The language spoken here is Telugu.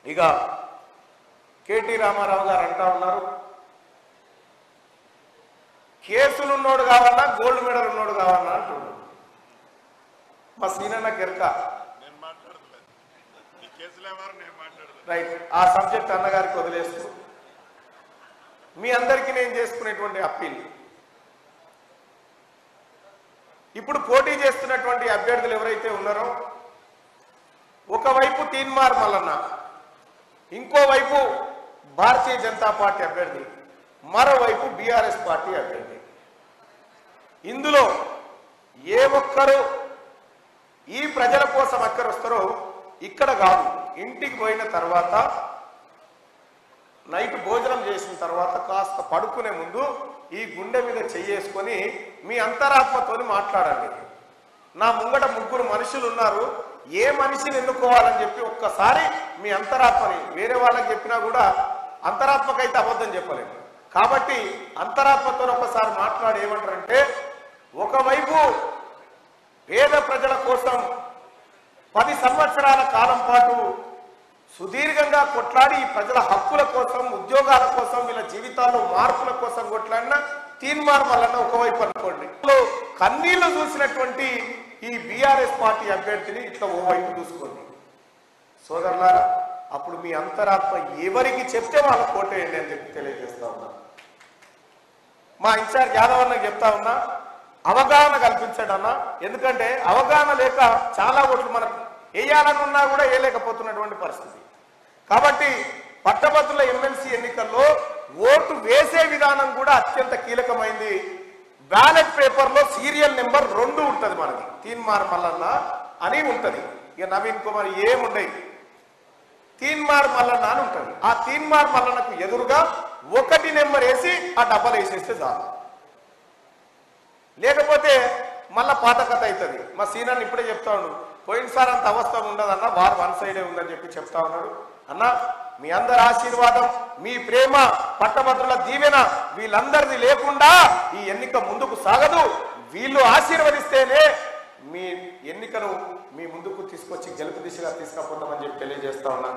ఇక కేటీ రామారావు గారు అంటా ఉన్నారు, కేసులు ఉన్నోడు కావాలన్నా గోల్డ్ మెడల్ ఉన్నోడు కావాలన్నా అంటున్నాడు. మా సీనన్న కెరక రైట్, ఆ సబ్జెక్ట్ అన్నగారికి వదిలేస్తూ మీ అందరికీ నేను చేసుకునేటువంటి అప్పీల్, ఇప్పుడు పోటీ చేస్తున్నటువంటి అభ్యర్థులు ఎవరైతే ఉన్నారో, ఒకవైపు తీన్మార్ మల్లన్న, ఇంకోవైపు భారతీయ జనతా పార్టీ అభ్యర్థి, మరోవైపు బీఆర్ఎస్ పార్టీ అభ్యర్థి. ఇందులో ఏ ఒక్కరు ఈ ప్రజల కోసం అక్కరొస్తారో ఇక్కడ కాదు, ఇంటికి పోయిన తర్వాత నైట్ భోజనం చేసిన తర్వాత కాస్త పడుకునే ముందు ఈ గుండె మీద చెయ్యేసుకొని మీ అంతరాత్మతోని మాట్లాడండి. నా ముంగట ముగ్గురు మనుషులు ఉన్నారు, ఏ మనిషిని ఎన్నుకోవాలని చెప్పి ఒక్కసారి మీ అంతరాత్మని, వేరే వాళ్ళకి చెప్పినా కూడా అంతరాత్మకైతే అబద్ధం చెప్పలేము కాబట్టి అంతరాత్మతో ఒకసారి మాట్లాడి ఏమంటారంటే, ఒకవైపు పేద ప్రజల కోసం 10 సంవత్సరాల కాలం పాటు సుదీర్ఘంగా కొట్లాడి ఈ ప్రజల హక్కుల కోసం, ఉద్యోగాల కోసం, వీళ్ళ జీవితాల్లో మార్పుల కోసం కొట్లాడిన తీన్మార్ మల్లన్న ఒకవైపు అనుకోండి, కన్నీళ్లు చూసినటువంటి ఈ బీఆర్ఎస్ పార్టీ అభ్యర్థిని ఇట్లా ఓవైపు చూసుకోండి. సోదరులారా, అప్పుడు మీ అంతరాత్మ ఎవరికి చెప్తే వాళ్ళ కోటేయండి అని చెప్పి తెలియజేస్తా ఉన్నా. మా ఇన్ఛార్జ్ యాదవ్ అన్నకి చెప్తా ఉన్నా, అవగాహన కల్పించండి అన్న, ఎందుకంటే అవగాహన లేక చాలా ఓట్లు మనకు వేయాలనున్నా కూడా వేయలేకపోతున్నటువంటి పరిస్థితి. కాబట్టి పట్టభద్రుల ఎమ్మెల్సీ ఎన్నికల్లో ఓటు వేసే విధానం కూడా అత్యంత కీలకమైంది. బ్యాలెట్ పేపర్లో సీరియల్ నెంబర్ 2 ఉంటుంది, మనకి తీన్మార్ మల్లన్న అని ఉంటుంది. ఇక నవీన్ కుమార్ ఏముండయి, తీన్మార్ మల్లన్న అని ఉంటుంది. ఆ తీన్మార్ మల్లన్నకు ఎదురుగా 1 నెంబర్ వేసి ఆ డబ్బలు వేసేస్తే చాలు, లేకపోతే మళ్ళా పాత కథ అవుతుంది. మా సీనియర్ని ఇప్పుడే చెప్తా ఉన్నాడు, పోయినసారి అంత అవస్థ ఉండదన్న, వారు 1 సైడే ఉందని చెప్పి చెప్తా ఉన్నాడు. అన్న, మీ అందరి ఆశీర్వాదం, మీ ప్రేమ, పట్టభద్రుల దీవెన వీళ్ళందరిది లేకుండా ఈ ఎన్నిక ముందుకు సాగదు. వీళ్ళు ఆశీర్వదిస్తేనే మీ ఎన్నికను మీ ముందుకు తీసుకొచ్చి గెలుపు దిశగా తీసుకుపోతామని చెప్పి తెలియజేస్తా ఉన్నా.